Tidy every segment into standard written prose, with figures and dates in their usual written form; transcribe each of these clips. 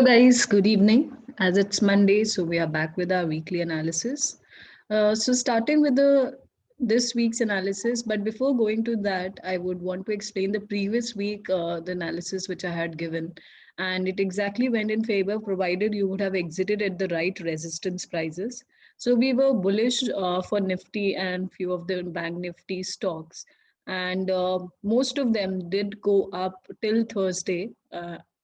guys, good evening. As it's Monday, so we are back with our weekly analysis. So starting with the this week's analysis, but before going to that, I would want to explain the previous week the analysis which I had given, and it exactly went in favor provided you would have exited at the right resistance prices. So we were bullish for Nifty and few of the Bank Nifty stocks, and most of them did go up till Thursday.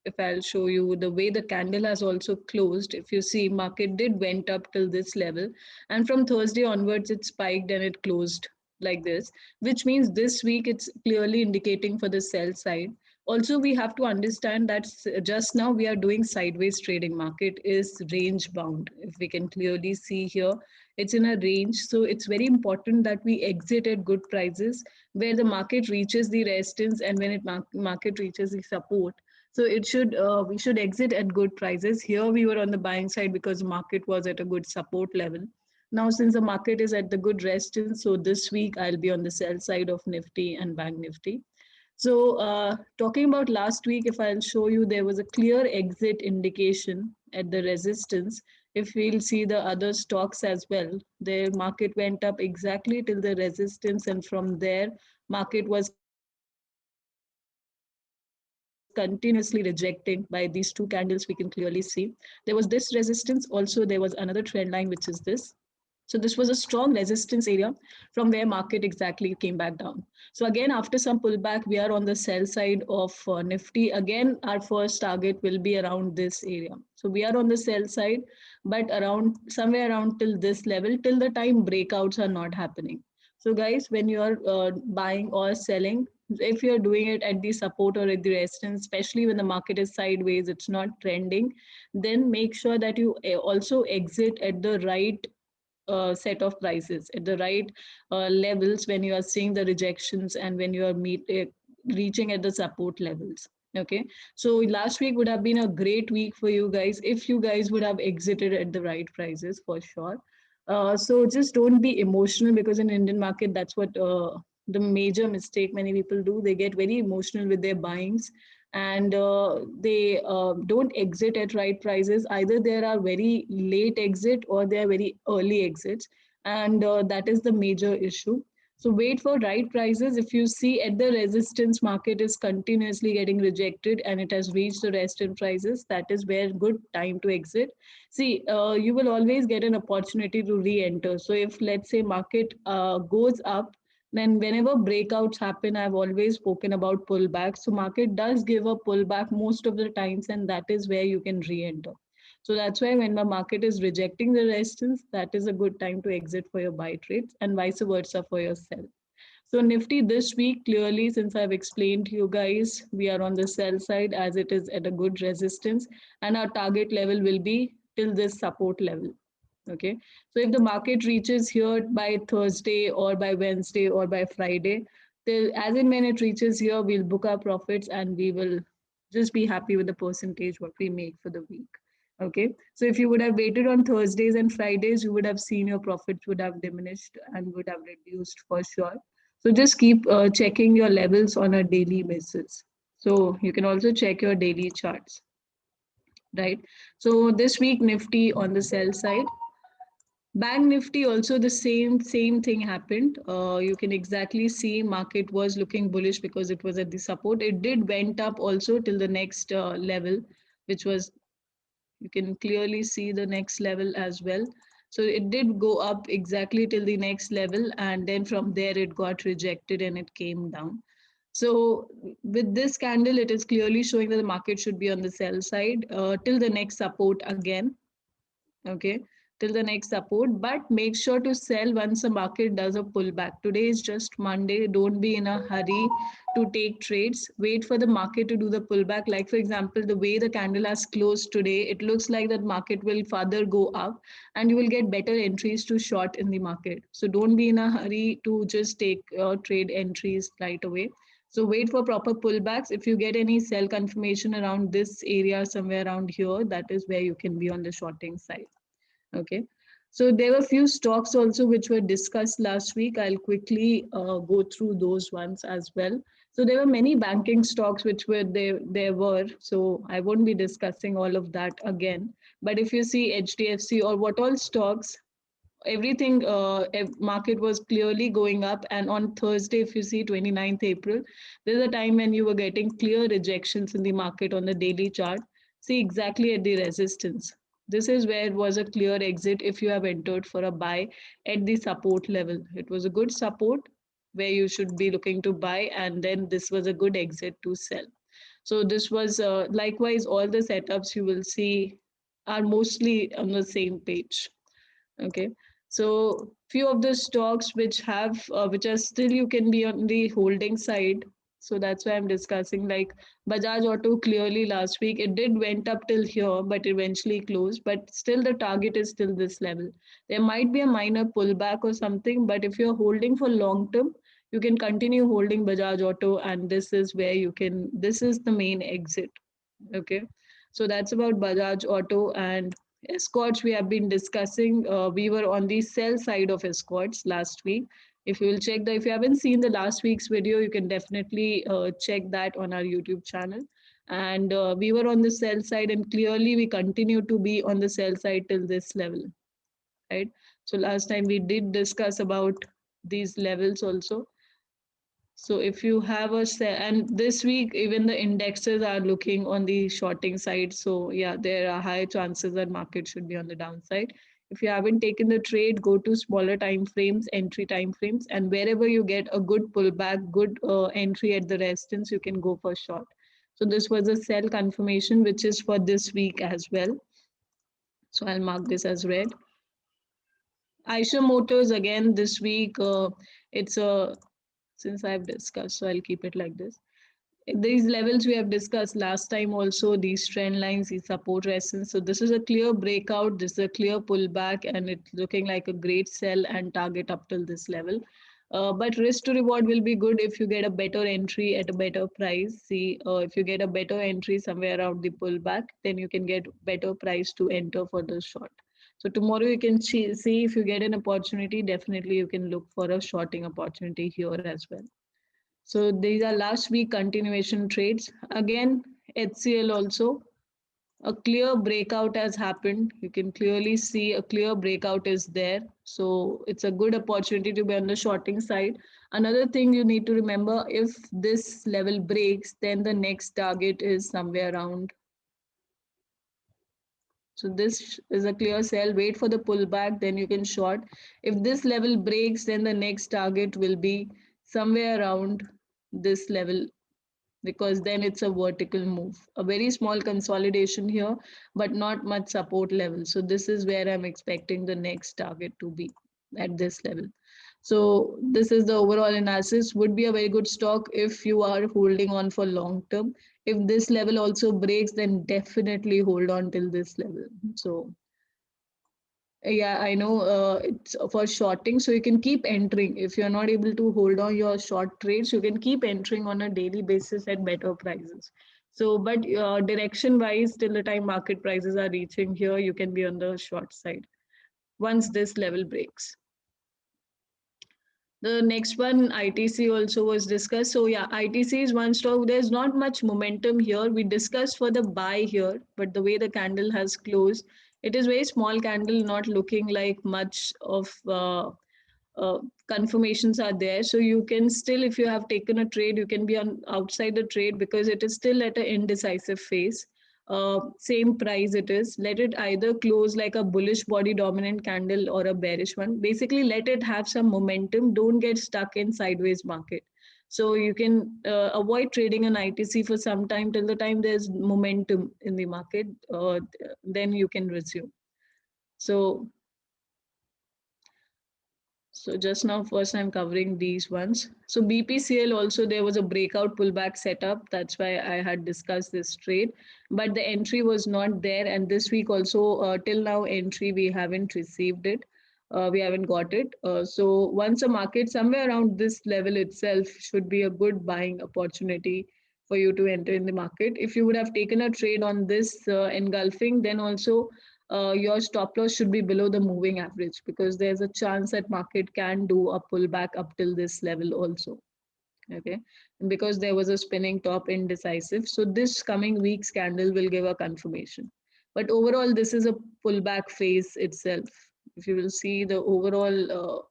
If I'll show you the way the candle has also closed, if you see market did went up till this level, and from Thursday onwards it spiked and it closed like this, which means this week it's clearly indicating for the sell side. Also, we have to understand that just now we are doing sideways trading. Market is range bound. If we can clearly see here, it's in a range. So it's very important that we exit at good prices where the market reaches the resistance and when it market reaches the support. So it should we should exit at good prices. Here we were on the buying side because the market was at a good support level. Now since the market is at the good resistance, so this week I'll be on the sell side of Nifty and Bank Nifty. So talking about last week, if I'll show you, there was a clear exit indication at the resistance. If we'll see the other stocks as well, their market went up exactly till the resistance, and from there market was continuously rejecting. By these two candles we can clearly see there was this resistance. Also there was another trend line, which is this. So this was a strong resistance area from where market exactly came back down. So again, after some pullback, we are on the sell side of Nifty. Again, our first target will be around this area. So we are on the sell side, but around somewhere around till this level, till the time breakouts are not happening. So guys, when you are buying or selling, if you're doing it at the support or at the resistance, especially when the market is sideways, it's not trending, then make sure that you also exit at the right set of prices at the right levels when you are seeing the rejections and when you are reaching at the support levels. Okay, so last week would have been a great week for you guys if you guys would have exited at the right prices for sure. So just don't be emotional, because in Indian market that's what the major mistake many people do. They get very emotional with their buyings, and they don't exit at right prices. Either there are very late exit or they are very early exits, and that is the major issue. So wait for right prices. If you see at the resistance, market is continuously getting rejected and it has reached the resistance prices, that is where good time to exit. See, you will always get an opportunity to re-enter. So if let's say market goes up, then whenever breakouts happen, I've always spoken about pullback. So market does give a pullback most of the times, and that is where you can re-enter. So that's why when the market is rejecting the resistance, that is a good time to exit for your buy trades, and vice versa for your sell. So Nifty this week, clearly, since I've explained to you guys, we are on the sell side as it is at a good resistance, and our target level will be till this support level. Okay, so if the market reaches here by Thursday or by Wednesday or by Friday, till as in when it reaches here, we'll book our profits and we will just be happy with the percentage what we make for the week. Okay, so if you would have waited on Thursdays and Fridays, you would have seen your profits would have diminished and would have reduced for sure. So just keep checking your levels on a daily basis. So you can also check your daily charts, right? So this week Nifty on the sell side. Bank Nifty also the same thing happened. You can exactly see market was looking bullish because it was at the support. It did went up also till the next level, which was, you can clearly see the next level as well. So it did go up exactly till the next level, and then from there it got rejected and it came down. So with this candle, it is clearly showing that the market should be on the sell side till the next support again. Okay, till the next support, but make sure to sell once the market does a pullback. Today is just Monday. Don't be in a hurry to take trades. Wait for the market to do the pullback. Like for example, the way the candle has closed today, it looks like that market will further go up and you will get better entries to short in the market. So don't be in a hurry to just take trade entries right away. So wait for proper pullbacks. If you get any sell confirmation around this area, somewhere around here, that is where you can be on the shorting side. Okay. So there were a few stocks also which were discussed last week. I'll quickly go through those ones as well. So there were many banking stocks which were there were. So I won't be discussing all of that again. But if you see HDFC or what all stocks, everything market was clearly going up. And on Thursday, if you see 29th April, there's a time when you were getting clear rejections in the market on the daily chart. See exactly at the resistance. This is where it was a clear exit if you have entered for a buy at the support level. It was a good support where you should be looking to buy, and then this was a good exit to sell. So this was likewise all the setups you will see are mostly on the same page. Okay, so few of the stocks which have which are still you can be on the holding side. So that's why I'm discussing, like Bajaj Auto. Clearly last week it did went up till here, but eventually closed. But still the target is still this level. There might be a minor pullback or something, but if you're holding for long term, you can continue holding Bajaj Auto, and this is where you can. This is the main exit. Okay, so that's about Bajaj Auto. And Escorts we have been discussing. We were on the sell side of Escorts last week. If you will check if you haven't seen the last week's video, you can definitely check that on our YouTube channel. And we were on the sell side, and clearly we continue to be on the sell side till this level, right? So last time we did discuss about these levels also. So if you have a and this week even the indexes are looking on the shorting side. So yeah, there are high chances that market should be on the downside. If you haven't taken the trade, go to smaller time frames, entry time frames, and wherever you get a good pullback, good entry at the resistance, you can go for short. So this was a sell confirmation, which is for this week as well. So I'll mark this as red. Eicher Motors again this week. It's a since I've discussed, so I'll keep it like this. These levels we have discussed last time also, these trend lines, these support resistance. So this is a clear breakout, this is a clear pullback, and it's looking like a great sell and target up till this level. But risk to reward will be good if you get a better entry at a better price. See, if you get a better entry somewhere around the pullback, then you can get better price to enter for the short. So tomorrow you can see if you get an opportunity, definitely you can look for a shorting opportunity here as well. So these are last week continuation trades. Again, HCL also, a clear breakout has happened. You can clearly see a clear breakout is there. So it's a good opportunity to be on the shorting side. Another thing you need to remember, if this level breaks, then the next target is somewhere around. So this is a clear sell. Wait for the pullback, then you can short. If this level breaks, then the next target will be somewhere around this level, because then it's a vertical move. A very small consolidation here, but not much support level. So this is where I'm expecting the next target to be, at this level. So this is the overall analysis. Would be a very good stock if you are holding on for long term. If this level also breaks, then definitely hold on till this level. So yeah, I know it's for shorting, so you can keep entering. If you're not able to hold on your short trades, you can keep entering on a daily basis at better prices. So, but direction wise, till the time market prices are reaching here, you can be on the short side once this level breaks. The next one, ITC, also was discussed. So yeah, ITC is one stock. There's not much momentum here. We discussed for the buy here, but the way the candle has closed, it is very small candle, not looking like much of uh, confirmations are there. So you can still, if you have taken a trade, you can be on outside the trade because it is still at an indecisive phase. Same price it is. Let it either close like a bullish body dominant candle or a bearish one. Basically, let it have some momentum. Don't get stuck in sideways market. So you can avoid trading an ITC for some time till the time there's momentum in the market. Then you can resume. So so just now, first I'm covering these ones. So BPCL also, there was a breakout pullback setup. That's why I had discussed this trade, but the entry was not there. And this week also, till now entry, we haven't received it. We haven't got it. So once a market somewhere around this level itself should be a good buying opportunity for you to enter in the market. If you would have taken a trade on this engulfing, then also your stop loss should be below the moving average, because there's a chance that market can do a pullback up till this level also. Okay, because there was a spinning top indecisive. So this coming week's candle will give a confirmation. But overall, this is a pullback phase itself. If you will see the overall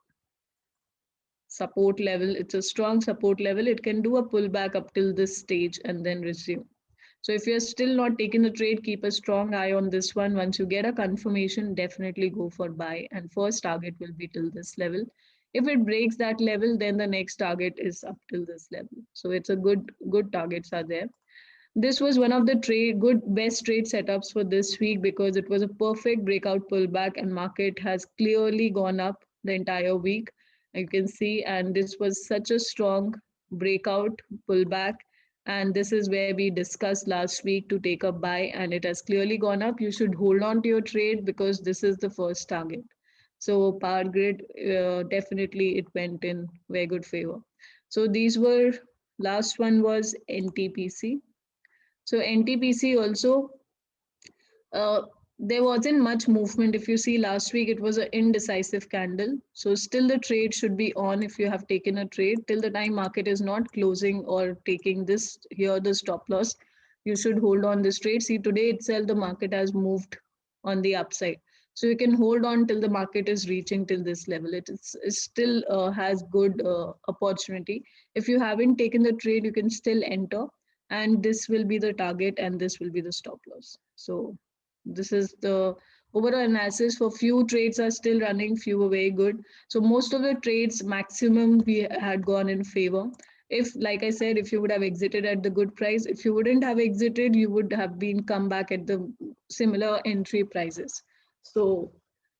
support level, it's a strong support level. It can do a pullback up till this stage and then resume. So if you're still not taking the trade, keep a strong eye on this one. Once you get a confirmation, definitely go for buy. And first target will be till this level. If it breaks that level, then the next target is up till this level. So it's a good targets are there. This was one of the good best trade setups for this week because it was a perfect breakout pullback and market has clearly gone up the entire week. You can see, and this was such a strong breakout pullback. And this is where we discussed last week to take a buy, and it has clearly gone up. You should hold on to your trade because this is the first target. So Power Grid, definitely it went in very good favor. So these were, last one was NTPC. So NTPC also, uh, there wasn't much movement. If you see last week, it was an indecisive candle. So still the trade should be on if you have taken a trade till the time market is not closing or taking this here the stop loss. You should hold on this trade. See today itself the market has moved on the upside. So you can hold on till the market is reaching till this level. It still has good opportunity. If you haven't taken the trade, you can still enter, and this will be the target and this will be the stop loss. So this is the overall analysis. For few trades are still running, few were very good. So most of the trades maximum we had gone in favor. If, like I said, if you would have exited at the good price, if you wouldn't have exited, you would have been come back at the similar entry prices. So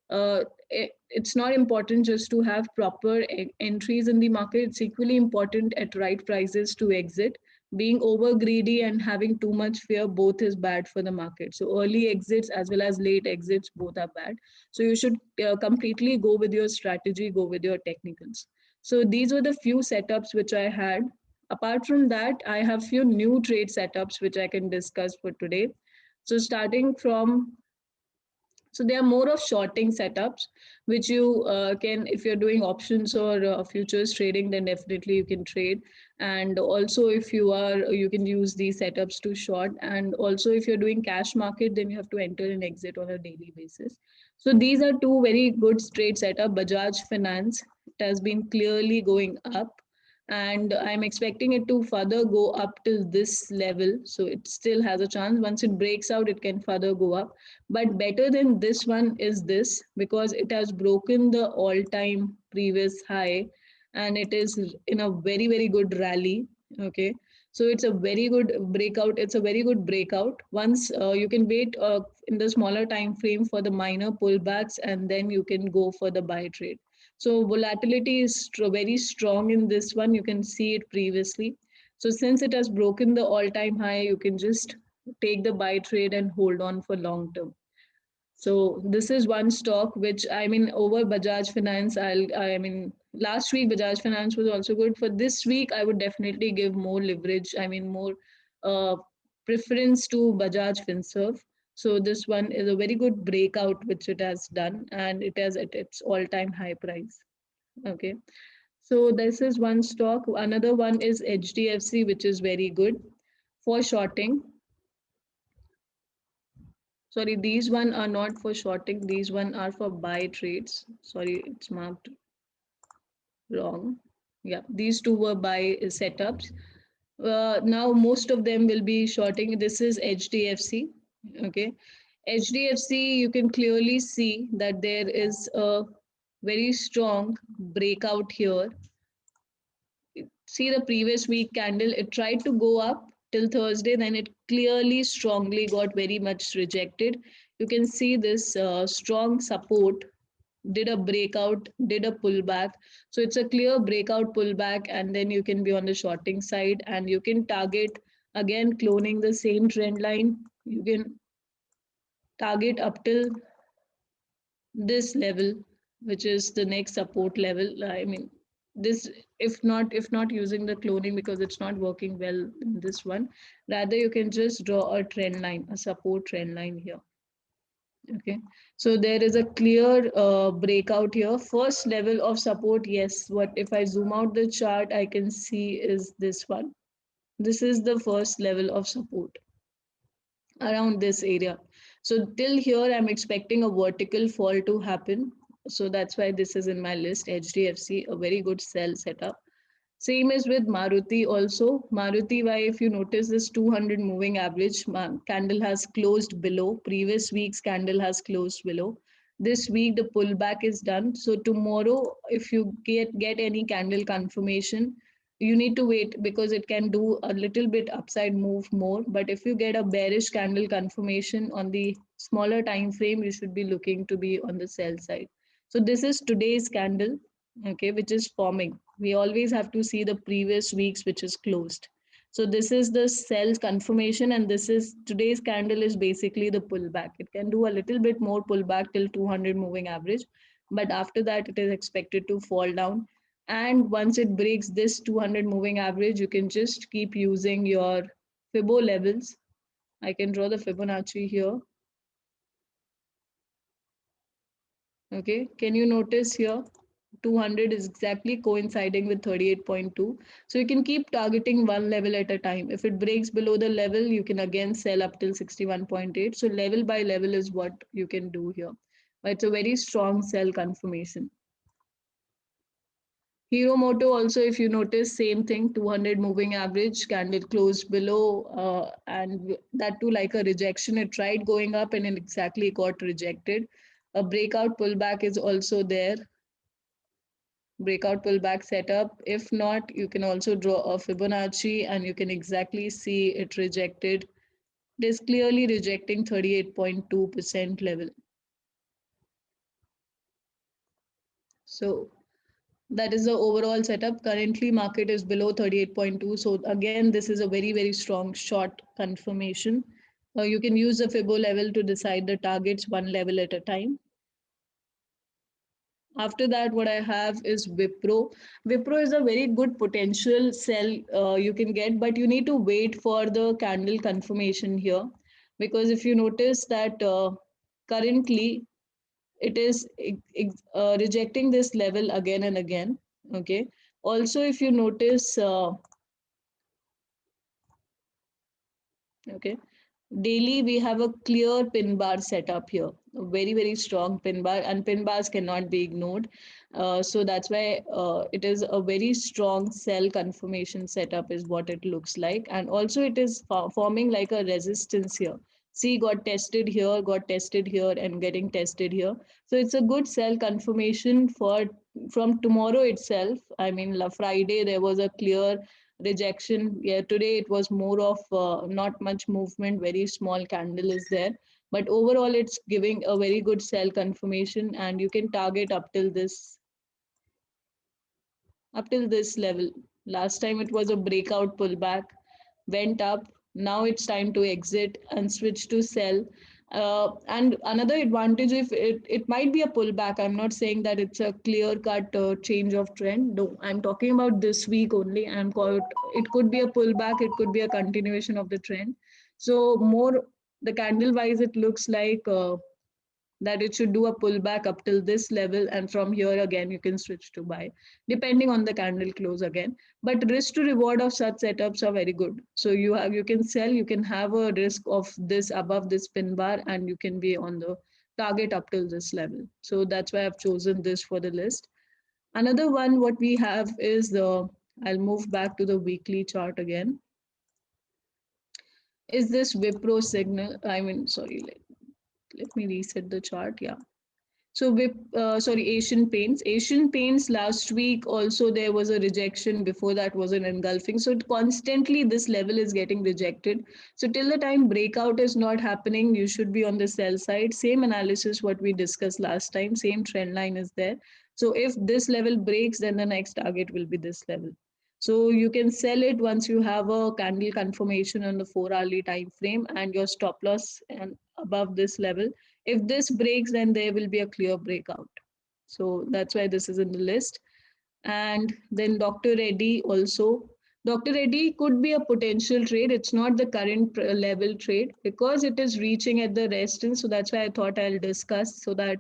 it's not important just to have proper entries in the market. It's equally important at right prices to exit. Being over greedy and having too much fear, both is bad for the market. So early exits as well as late exits, both are bad. So you should completely go with your strategy, go with your technicals. So these were the few setups which I had. Apart from that, I have few new trade setups which I can discuss for today. So starting from, so they are more of shorting setups, which you can, if you're doing options or futures trading, then definitely you can trade. And also, if you are, you can use these setups to short. And also, if you're doing cash market, then you have to enter and exit on a daily basis. So these are two very good trade setup. Bajaj Finance, it has been clearly going up, and I'm expecting it to further go up till this level. So it still has a chance. Once it breaks out, it can further go up. But better than this one is this because it has broken the all-time previous high, and it is in a very, very good rally. Okay. So it's a very good breakout. It's a very good breakout. Once you can wait in the smaller time frame for the minor pullbacks, and then you can go for the buy trade. So volatility is very strong in this one. You can see it previously. So since it has broken the all-time high, you can just take the buy trade and hold on for long term. So this is one stock which, I mean, over Bajaj Finance, I mean, last week Bajaj Finance was also good. For this week, I would definitely give more leverage. I mean, more uh, preference to Bajaj Finserv. So this one is a very good breakout which it has done, and it has at its all-time high price. Okay. So this is one stock. Another one is HDFC, which is very good for shorting. Sorry, these one are not for shorting. These one are for buy trades. Sorry, it's marked wrong. Yeah, these two were buy setups. Now most of them will be shorting. This is HDFC. Okay, HDFC. You can clearly see that there is a very strong breakout here. See the previous week candle, it tried to go up till Thursday, then it clearly strongly got very much rejected. You can see this strong support, did a breakout, did a pullback. So it's a clear breakout pullback, and then you can be on the shorting side and you can target again cloning the same trend line. You can target up till this level, which is the next support level. I mean, this, if not using the cloning because it's not working well in this one, rather you can just draw a trend line, a support trend line here. Okay, so there is a clear breakout here. First level of support, yes. What if I zoom out the chart, I can see is this one. This is the first level of support around this area. So till here, I'm expecting a vertical fall to happen. So that's why this is in my list. HDFC, a very good sell setup. Same is with Maruti also. Maruti, why if you notice this 200 moving average candle has closed below. Previous week's candle has closed below. This week the pullback is done. So tomorrow, if you get any candle confirmation, you need to wait because it can do a little bit upside move more. But if you get a bearish candle confirmation on the smaller time frame, you should be looking to be on the sell side. So this is today's candle, okay, which is forming. We always have to see the previous weeks which is closed. So this is the sell confirmation, and this is today's candle is basically the pullback. It can do a little bit more pullback till 200 moving average, but after that it is expected to fall down. And once it breaks this 200 moving average, you can just keep using your Fibo levels. I can draw the Fibonacci here. Okay, can you notice here? 200 is exactly coinciding with 38.2. So you can keep targeting one level at a time. If it breaks below the level, you can again sell up till 61.8. So level by level is what you can do here. But it's a very strong sell confirmation. Hero Moto also, if you notice, same thing, 200 moving average, candle closed below, and that too like a rejection. It tried going up and it exactly got rejected. A breakout pullback is also there, breakout pullback setup. If not, you can also draw a Fibonacci and you can exactly see it rejected. It is clearly rejecting 38.2% level. So that is the overall setup. Currently, market is below 38.2. So again, this is a very, very strong short confirmation. You can use the Fibo level to decide the targets one level at a time. After that, what I have is Wipro. Wipro is a very good potential sell you can get, but you need to wait for the candle confirmation here. Because if you notice that currently it is rejecting this level again and again. Okay. Also, if you notice, okay, daily we have a clear pin bar setup here, a very, very strong pin bar, and pin bars cannot be ignored. So that's why it is a very strong sell confirmation setup is what it looks like. And also it is forming like a resistance here. See, got tested here, and getting tested here. So it's a good sell confirmation for from tomorrow itself. I mean, Friday there was a clear rejection. Yeah, today it was more of not much movement, very small candle is there. But overall, it's giving a very good sell confirmation, and you can target up till this level. Last time it was a breakout pullback, went up. Now it's time to exit and switch to sell. And another advantage, if it might be a pullback, I'm not saying that it's a clear cut change of trend. No, I'm talking about this week only. It could be a pullback, it could be a continuation of the trend. So more the candle wise, it looks like that it should do a pullback up till this level, and from here again you can switch to buy depending on the candle close again. But risk to reward of such setups are very good. So you can sell, you can have a risk of this above this pin bar, and you can be on the target up till this level. So that's why I've chosen this for the list. Another one what we have is the, I'll move back to the weekly chart again, is this Wipro signal. I mean, sorry, let me reset the chart. Yeah. So Asian Paints. Asian Paints last week also there was a rejection. Before that was an engulfing. So constantly this level is getting rejected. So till the time breakout is not happening, you should be on the sell side. Same analysis what we discussed last time. Same trend line is there. So if this level breaks, then the next target will be this level. So you can sell it once you have a candle confirmation on the 4 hourly time frame and your stop loss and above this level. If this breaks, then there will be a clear breakout. So that's why this is in the list. And then Dr. Reddy also. Dr. Reddy could be a potential trade. It's not the current level trade because it is reaching at the resistance. So that's why I thought I'll discuss so that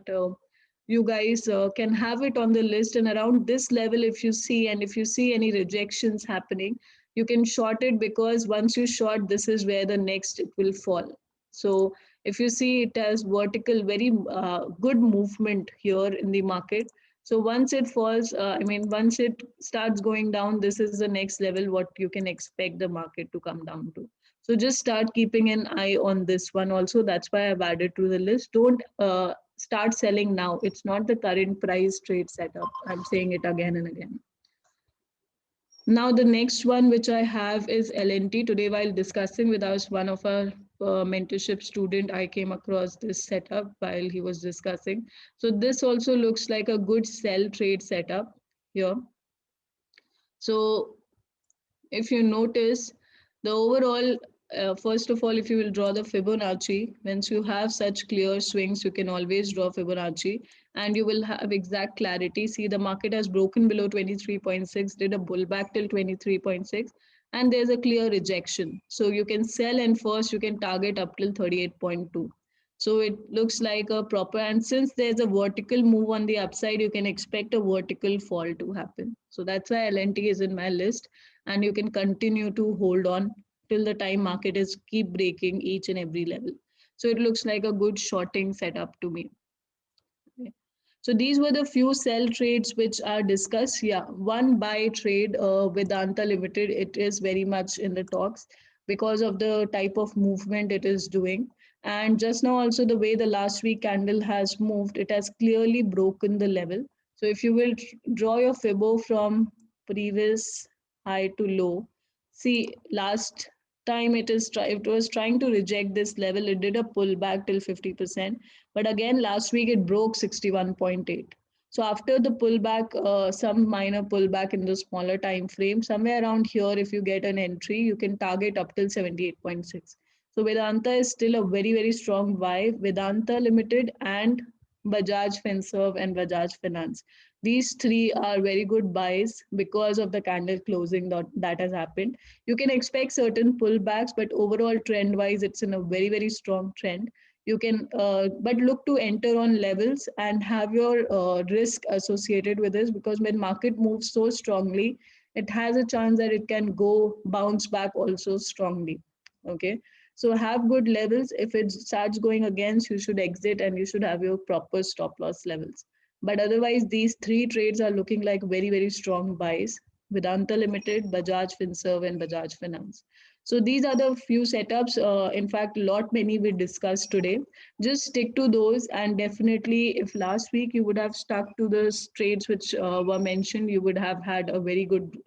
you guys can have it on the list. And around this level, if you see and if you see any rejections happening, you can short it because once you short, this is where the next it will fall. So if you see it as vertical, very good movement here in the market. So once it falls, once it starts going down, this is the next level what you can expect the market to come down to. So just start keeping an eye on this one also. That's why I've added to the list. Don't start selling now. It's not the current price trade setup. I'm saying it again and again. Now the next one which I have is LNT. Today while discussing with us, one of our mentorship student, I came across this setup while he was discussing. So this also looks like a good sell trade setup here. So if you notice the overall, first of all, if you will draw the Fibonacci, once you have such clear swings, you can always draw Fibonacci and you will have exact clarity. See, the market has broken below 23.6, did a pullback till 23.6, and there's a clear rejection. So you can sell and first you can target up till 38.2. So it looks like a proper, and since there's a vertical move on the upside, you can expect a vertical fall to happen. So that's why LNT is in my list, and you can continue to hold on till the time market is keep breaking each and every level. So it looks like a good shorting setup to me. Okay. So these were the few sell trades which are discussed. Yeah, one buy trade, Vedanta Limited. It is very much in the talks because of the type of movement it is doing. And just now also the way the last week candle has moved, it has clearly broken the level. So if you will draw your Fibo from previous high to low, see last time it was trying to reject this level. It did a pullback till 50%, but again, last week it broke 61.8. So after the pullback, some minor pullback in the smaller time frame, somewhere around here, if you get an entry, you can target up till 78.6. So Vedanta is still a very, very strong buy. Vedanta Limited and Bajaj Finserv and Bajaj Finance. These three are very good buys because of the candle closing that has happened. You can expect certain pullbacks, but overall trend wise, it's in a very, very strong trend. You can but look to enter on levels and have your risk associated with this, because when market moves so strongly, it has a chance that it can go bounce back also strongly. Okay, so have good levels. If it starts going against, you should exit and you should have your proper stop loss levels. But otherwise, these three trades are looking like very, very strong buys: Vedanta Limited, Bajaj Finserv, and Bajaj Finance. So these are the few setups. In fact, lot many we discussed today. Just stick to those, and definitely, if last week you would have stuck to the trades which were mentioned, you would have had a very good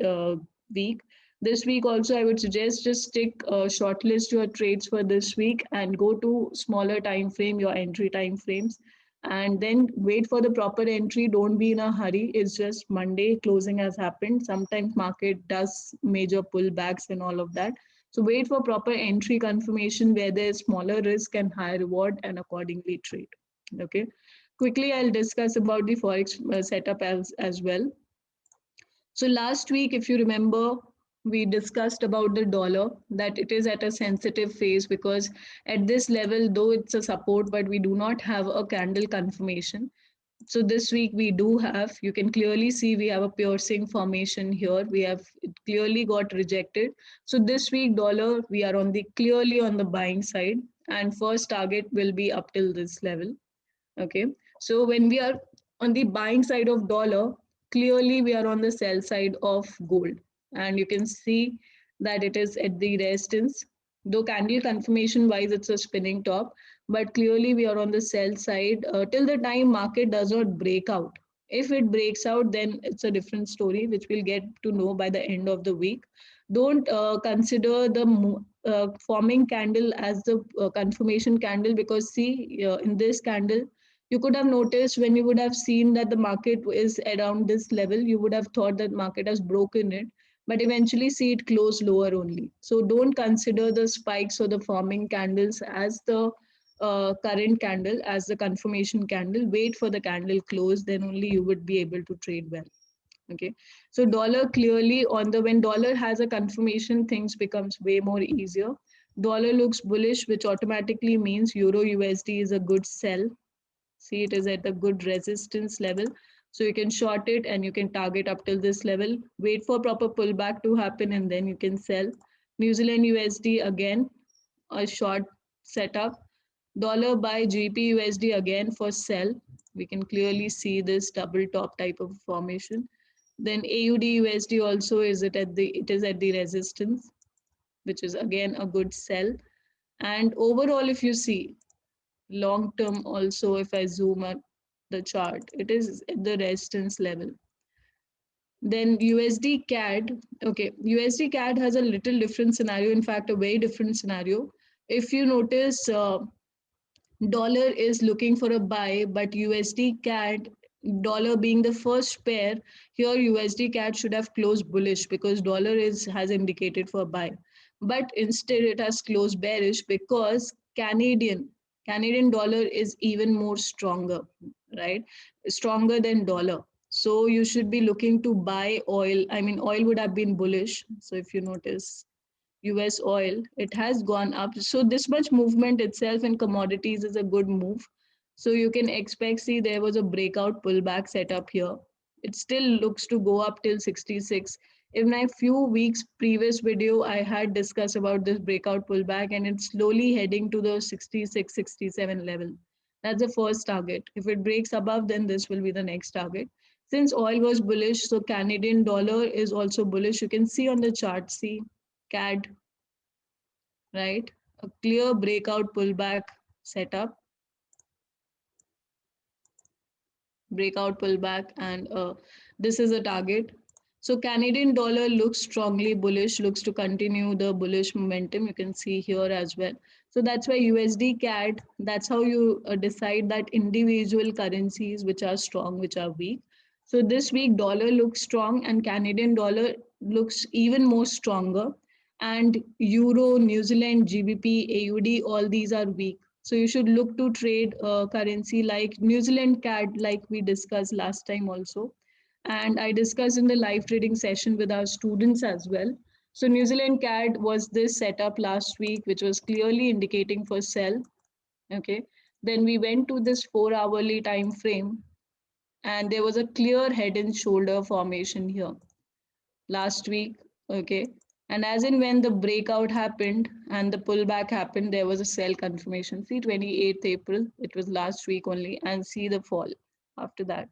week. This week also, I would suggest just stick shortlist your trades for this week and go to smaller time frame, your entry time frames, and then wait for the proper entry. Don't be in a hurry. It's just Monday closing has happened. Sometimes market does major pullbacks and all of that. So wait for proper entry confirmation where there's smaller risk and high reward, and accordingly trade. Okay. Quickly, I'll discuss about the forex setup as well. So last week, if you remember, we discussed about the dollar, that it is at a sensitive phase because at this level, though it's a support, but we do not have a candle confirmation. So this week we do have, you can clearly see we have a piercing formation here. We have it clearly got rejected. So this week dollar, we are on the clearly on the buying side, and first target will be up till this level. Okay. So when we are on the buying side of dollar, clearly we are on the sell side of gold. And you can see that it is at the resistance. Though candle confirmation wise, it's a spinning top, but clearly we are on the sell side till the time market does not break out. If it breaks out, then it's a different story, which we'll get to know by the end of the week. Don't consider the forming candle as the confirmation candle, because see, in this candle, you could have noticed when you would have seen that the market is around this level, you would have thought that market has broken it, but eventually see it close lower only. So don't consider the spikes or the forming candles as the current candle, as the confirmation candle. Wait for the candle close, then only you would be able to trade well. Okay, so dollar clearly on the when dollar has a confirmation, things becomes way more easier. Dollar looks bullish, which automatically means Euro USD is a good sell. See, it is at a good resistance level. So you can short it and you can target up till this level. Wait for proper pullback to happen and then you can sell. New Zealand USD again, a short setup. Dollar by GP USD again for sell. We can clearly see this double top type of formation. Then AUD USD also it is at the resistance, which is again a good sell. And overall, if you see long term also, if I zoom at the chart, it is at the resistance level. Then USD CAD, okay, USD CAD has a little different scenario. In fact, a very different scenario. If you notice, dollar is looking for a buy, but USD CAD, dollar being the first pair, here USD CAD should have closed bullish because dollar is has indicated for buy. But instead it has closed bearish because Canadian dollar is even more stronger, right? Stronger than dollar. So you should be looking to buy oil. I mean, oil would have been bullish. So if you notice, US oil, it has gone up. So this much movement itself in commodities is a good move. So you can expect, see, there was a breakout pullback set up here. It still looks to go up till 66. In my few weeks previous video, I had discussed about this breakout pullback and it's slowly heading to the 66, 67 level. That's the first target. If it breaks above, then this will be the next target. Since oil was bullish, so Canadian dollar is also bullish. You can see on the chart, see, CAD, right? A clear breakout pullback setup, breakout pullback, and this is a target. So Canadian dollar looks strongly bullish, looks to continue the bullish momentum. You can see here as well. So that's why USD CAD, that's how you decide that individual currencies which are strong, which are weak. So this week dollar looks strong and Canadian dollar looks even more stronger. And Euro, New Zealand, GBP, AUD, all these are weak. So you should look to trade currency like New Zealand CAD, like we discussed last time also. And I discussed in the live trading session with our students as well. So New Zealand CAD was this setup last week, which was clearly indicating for sell. Okay. Then we went to this 4 hourly time frame, and there was a clear head and shoulder formation here last week. Okay. And as in when the breakout happened and the pullback happened, there was a sell confirmation. See, 28th April, it was last week only, and see the fall after that,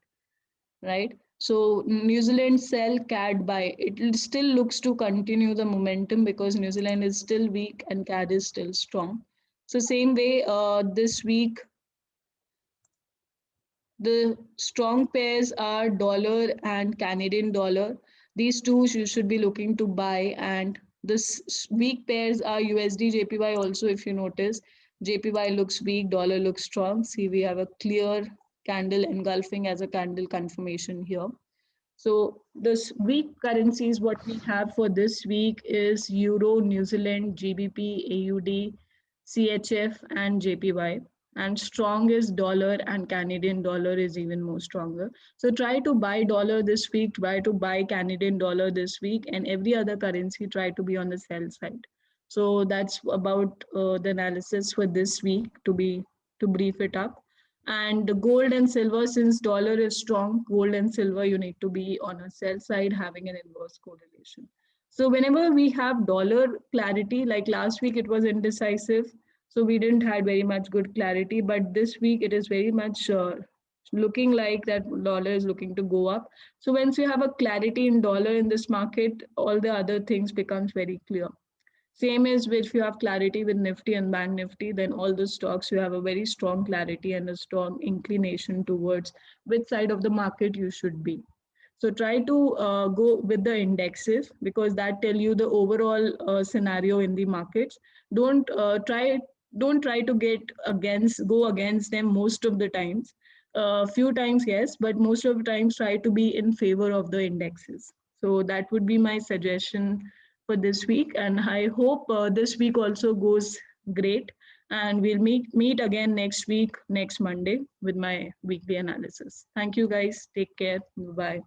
right? So New Zealand sell, CAD buy. It still looks to continue the momentum because New Zealand is still weak and CAD is still strong. So same way, this week the strong pairs are dollar and Canadian dollar. These two you should be looking to buy. And the weak pairs are USD, JPY also. If you notice, JPY looks weak, dollar looks strong. See, we have a clear candle engulfing as a candle confirmation here. So this weak currencies, what we have for this week is Euro, New Zealand, GBP, AUD, CHF, and JPY. And strong is dollar and Canadian dollar is even more stronger. So try to buy dollar this week, try to buy Canadian dollar this week, and every other currency try to be on the sell side. So that's about the analysis for this week to brief it up. And the gold and silver, since dollar is strong, gold and silver, you need to be on a sell side having an inverse correlation. So whenever we have dollar clarity, like last week it was indecisive, so we didn't had very much good clarity. But this week it is very much looking like that dollar is looking to go up. So once you have a clarity in dollar in this market, all the other things becomes very clear. Same as if you have clarity with Nifty and Bank Nifty, then all the stocks you have a very strong clarity and a strong inclination towards which side of the market you should be. So try to go with the indexes because that tell you the overall scenario in the markets. Don't don't try to go against them most of the times. Few times yes, but most of the times try to be in favor of the indexes. So that would be my suggestion for this week, and I hope this week also goes great. And we'll meet again next week, next Monday, with my weekly analysis. Thank you, guys. Take care. Bye.